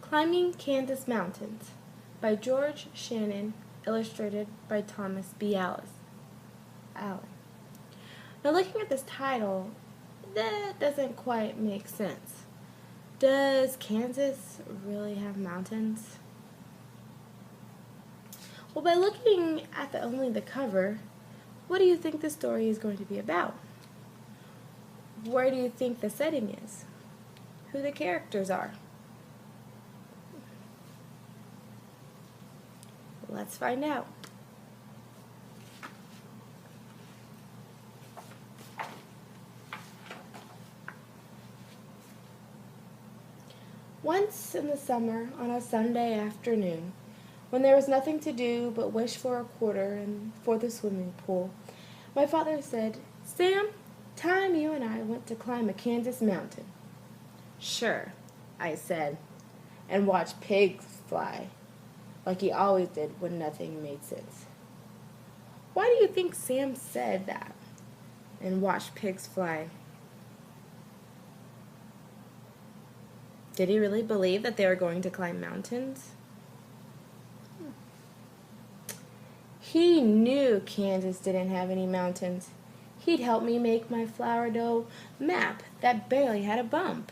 Climbing Kansas Mountains by George Shannon, illustrated by Thomas B. Allen. Now looking at this title, that doesn't quite make sense. Does Kansas really have mountains? Well, by looking at only the cover, what do you think the story is going to be about? Where do you think the setting is? Who the characters are? Let's find out. Once in the summer, on a Sunday afternoon, when there was nothing to do but wish for a quarter and for the swimming pool, my father said, "Sam, time you and I went to climb a Kansas mountain." "Sure," I said, and watched pigs fly, like he always did when nothing made sense. Why do you think Sam said that, and watched pigs fly? Did he really believe that they were going to climb mountains? He knew Kansas didn't have any mountains. He'd helped me make my flour dough map that barely had a bump.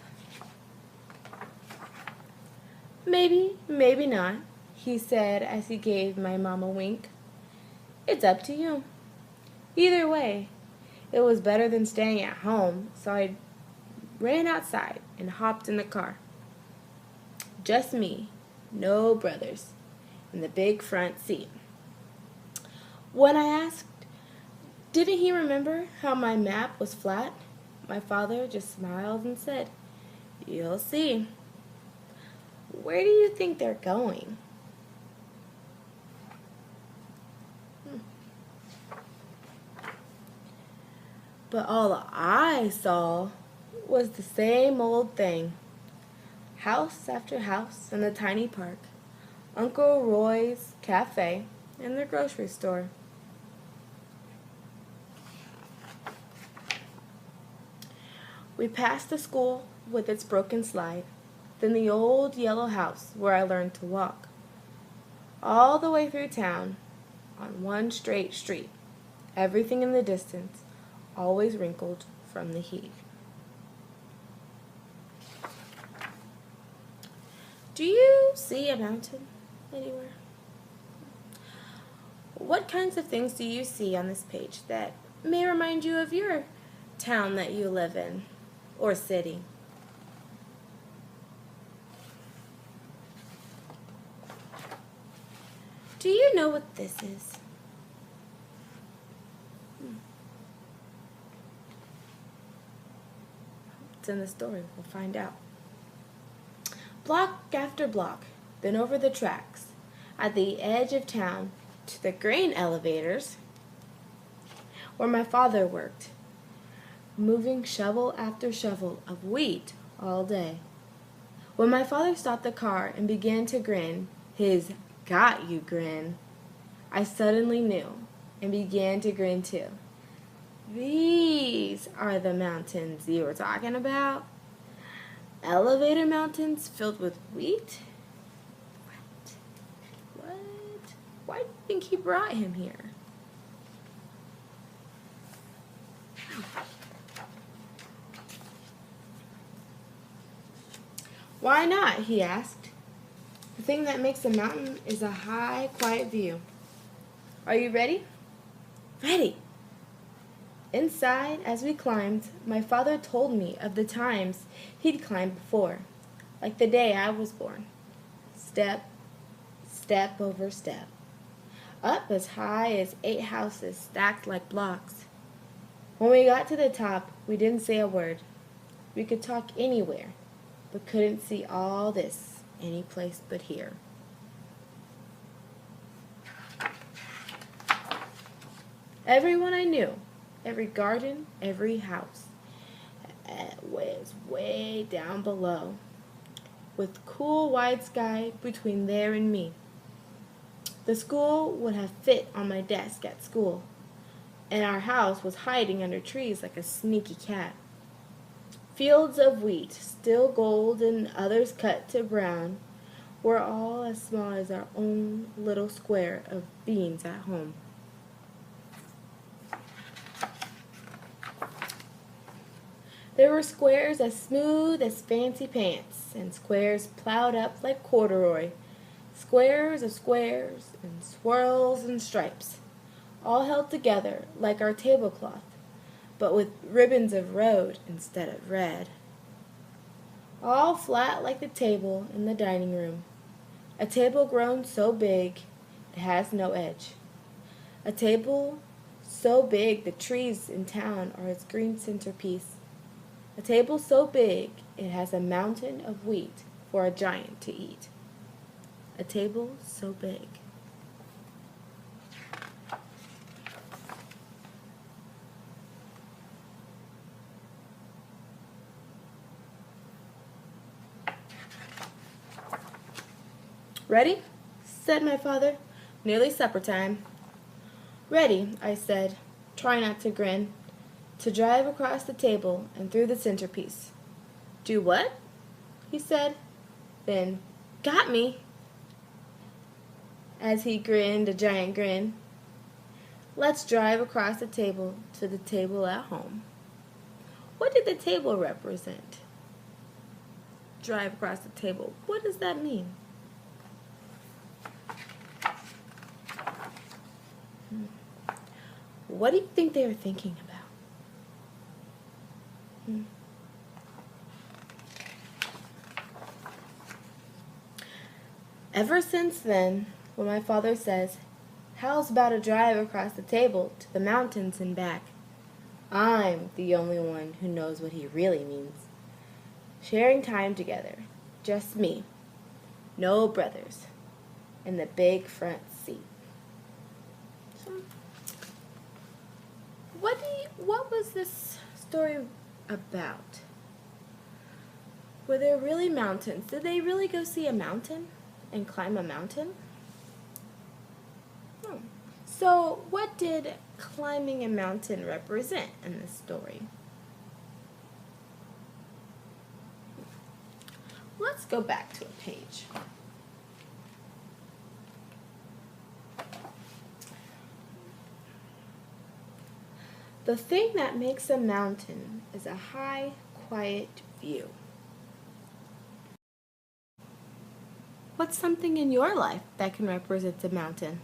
"Maybe, maybe not," he said as he gave my mom a wink. "It's up to you. Either way, it was better than staying at home, so I ran outside and hopped in the car. Just me, no brothers, in the big front seat. When I asked, didn't he remember how my map was flat, my father just smiled and said, "You'll see." Where do you think they're going? But all I saw was the same old thing. House after house in the tiny park, Uncle Roy's cafe, and the grocery store. We passed the school with its broken slide, then the old yellow house where I learned to walk. All the way through town, on one straight street, everything in the distance, always wrinkled from the heat. Do you see a mountain anywhere? What kinds of things do you see on this page that may remind you of your town that you live in, or city? Do you know what this is? It's in the story. We'll find out. Block after block, then over the tracks, at the edge of town, to the grain elevators, where my father worked, moving shovel after shovel of wheat all day. When my father stopped the car and began to grin, his "got you" grin, I suddenly knew and began to grin too. These are the mountains you were talking about? Elevator mountains filled with wheat? What? Why do you think he brought him here? Why not? He asked. The thing that makes a mountain is a high, quiet view. Are you ready? Ready. Inside, as we climbed, my father told me of the times he'd climbed before, like the day I was born. Step, step over step. Up as high as 8 houses stacked like blocks. When we got to the top, we didn't say a word. We could talk anywhere, but couldn't see all this any place but here. Everyone I knew, every garden, every house, was way down below, with cool wide sky between there and me. The school would have fit on my desk at school, and our house was hiding under trees like a sneaky cat. Fields of wheat, still gold and others cut to brown, We're all as small as our own little square of beans at home. There were squares as smooth as fancy pants, and squares plowed up like corduroy, squares of squares, and swirls and stripes, all held together like our tablecloth, but with ribbons of road instead of red. All flat like the table in the dining room, a table grown so big it has no edge, a table so big the trees in town are its green centerpiece, a table so big it has a mountain of wheat for a giant to eat. A table so big. Ready? Said my father. Nearly supper time. Ready, I said, trying not to grin, to drive across the table and through the centerpiece. Do what? He said. Then, got me, as he grinned a giant grin. Let's drive across the table to the table at home. What did the table represent? Drive across the table. What does that mean? What do you think they were thinking about? Ever since then, when my father says, "How's about a drive across the table to the mountains and back?" I'm the only one who knows what he really means. Sharing time together, just me, no brothers, in the big front seat. So, what was this story about? Were there really mountains? Did they really go see a mountain and climb a mountain? Oh. So what did climbing a mountain represent in this story? Let's go back to a page. The thing that makes a mountain is a high, quiet view. What's something in your life that can represent a mountain?